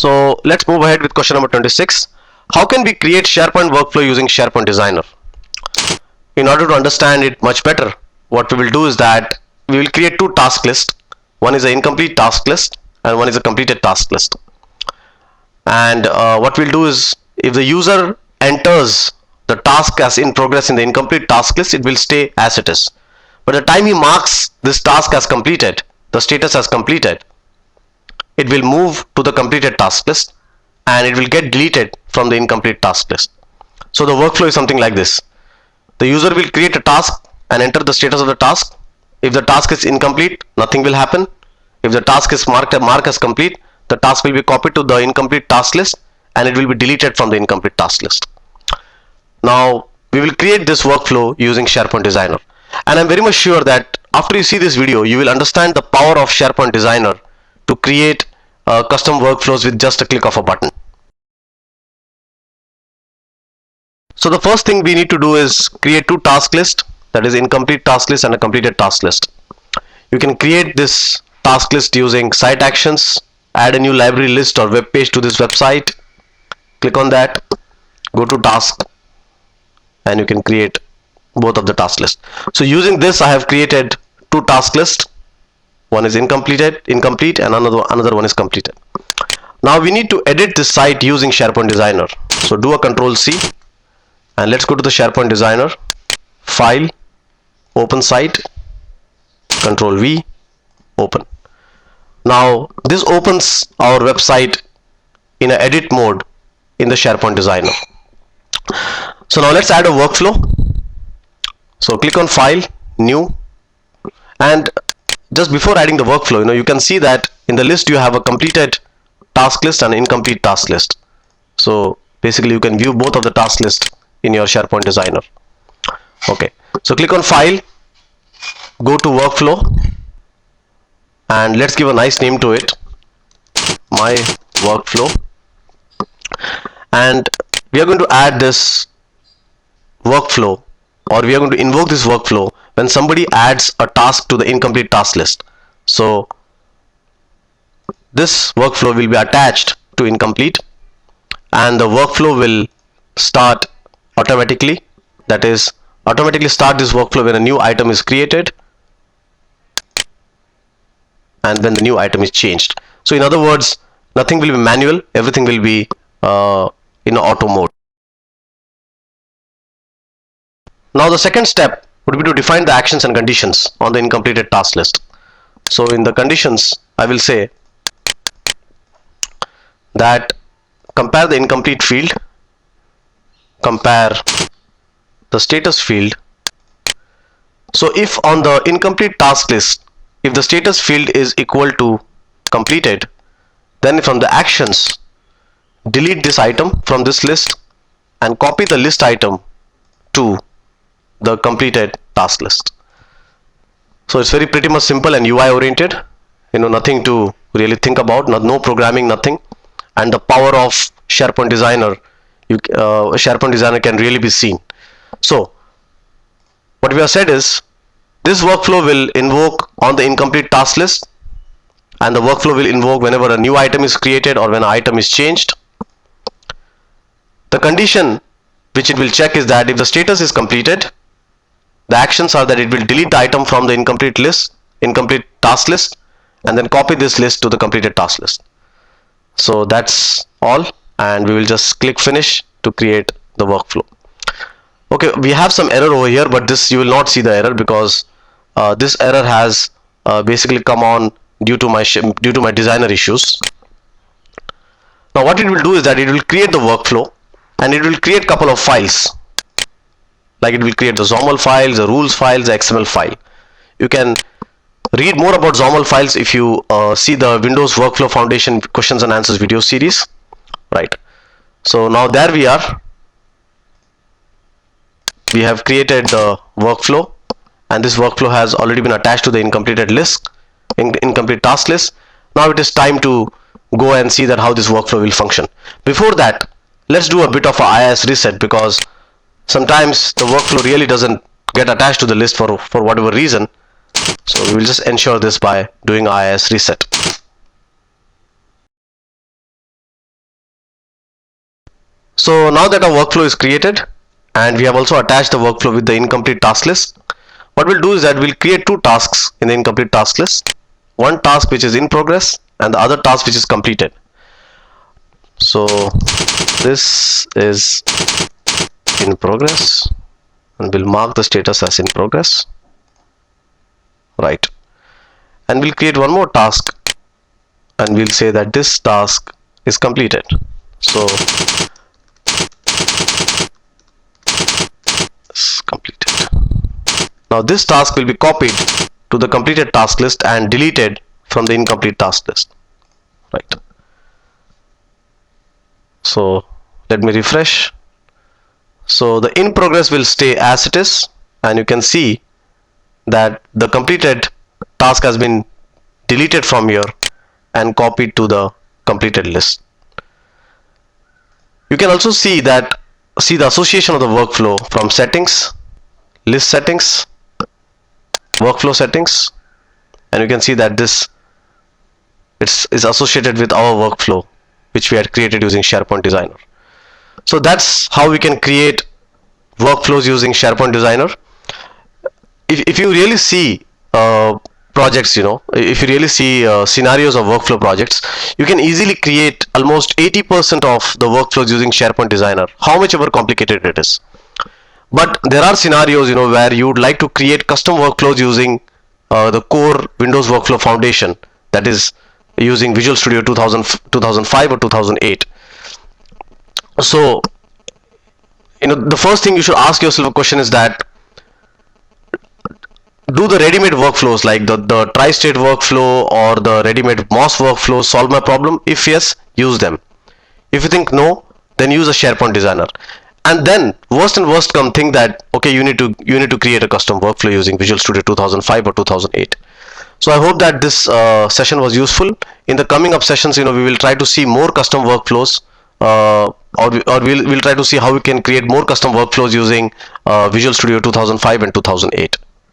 So let's move ahead with question number 26. How can we create SharePoint workflow using SharePoint Designer? In order to understand it much better, what we will do is that we will create two task lists. One is an incomplete task list and one is a completed task list. And what we'll do is, if the user enters the task as in progress in the incomplete task list, it will stay as it is. But the time he marks this task as completed, the status as completed, it will move to the completed task list and it will get deleted from the incomplete task list. So the workflow is something like this. The user will create a task and enter the status of the task. If the task is incomplete, nothing will happen. If the task is marked as complete, the task will be copied to the incomplete task list and it will be deleted from the incomplete task list. Now we will create this workflow using SharePoint Designer, and I'm very much sure that after you see this video you will understand the power of SharePoint Designer to create custom workflows with just a click of a button. So the first thing we need to do is create two task lists, that is incomplete task list and a completed task list. You can create this task list using site actions. Add a new library list or web page to this website, click on that, go to task, and you can create both of the task lists. So using this I have created two task lists. One is incomplete and another one is completed. Now we need to edit this site using SharePoint Designer. So do a Control C and let's go to the SharePoint Designer, File, Open Site, Control V, Open. Now this opens our website in a edit mode in the SharePoint Designer. So now let's add a workflow. So click on File, New, and just before adding the workflow, you can see that in the list you have a completed task list and incomplete task list. So basically you can view both of the task lists in your SharePoint Designer. Okay, so click on File, go to Workflow, and let's give a nice name to it, My Workflow, and we are going to add this workflow, or we are going to invoke this workflow when somebody adds a task to the incomplete task list. So this workflow will be attached to incomplete and the workflow will start automatically, that is automatically start this workflow when a new item is created and when the new item is changed. So in other words, nothing will be manual, everything will be in auto mode. Now the second step would be to define the actions and conditions on the incompleted task list. So in the conditions I will say that compare the incomplete field, compare the status field. So if on the incomplete task list, if the status field is equal to completed, then from the actions delete this item from this list and copy the list item to the completed task list. So it's very pretty much simple and UI oriented, nothing to really think about, no programming, nothing. And the power of SharePoint Designer, SharePoint Designer can really be seen. So what we have said is this workflow will invoke on the incomplete task list and the workflow will invoke whenever a new item is created or when an item is changed. The condition which it will check is that if the status is completed, the actions are that it will delete the item from the incomplete task list and then copy this list to the completed task list. So that's all, and we will just click finish to create the workflow. Okay, we have some error over here, but this you will not see the error because this error has basically come on due to my designer issues. Now what it will do is that it will create the workflow and it will create couple of files. Like it will create the XAML files, the rules files, the XML file. You can read more about XAML files if you see the Windows Workflow Foundation questions and answers video series, right? So now there we are. We have created the workflow and this workflow has already been attached to the incomplete task list. Now it is time to go and see that how this workflow will function. Before that, let's do a bit of a IIS reset because sometimes the workflow really doesn't get attached to the list for whatever reason. So we will just ensure this by doing IIS reset. So now that our workflow is created and we have also attached the workflow with the incomplete task list, what we'll do is that we'll create two tasks in the incomplete task list. One task which is in progress and the other task which is completed. So this is in progress and we'll mark the status as in progress, right? And we'll create one more task and we'll say that this task is completed. So it's completed. Now this task will be copied to the completed task list and deleted from the incomplete task list, right? So let me refresh. So the in progress will stay as it is, and you can see that the completed task has been deleted from here and copied to the completed list. You can also see the association of the workflow from settings, list settings, workflow settings, and you can see that this is associated with our workflow which we had created using SharePoint Designer. So that's how we can create workflows using SharePoint Designer. If you really see projects, if you really see scenarios of workflow projects, you can easily create almost 80% of the workflows using SharePoint Designer, how much ever complicated it is. But there are scenarios, where you would like to create custom workflows using the core Windows Workflow Foundation, that is using Visual Studio 2005 or 2008. So, the first thing you should ask yourself a question is that, do the ready-made workflows like the tri-state workflow or the ready-made MOS workflow solve my problem? If yes, use them. If you think no, then use a SharePoint Designer. And then worst come, think that okay, you need to create a custom workflow using Visual Studio 2005 or 2008. So I hope that this session was useful. In the coming up sessions, we will try to see more custom workflows, or we'll try to see how we can create more custom workflows using Visual Studio 2005 and 2008.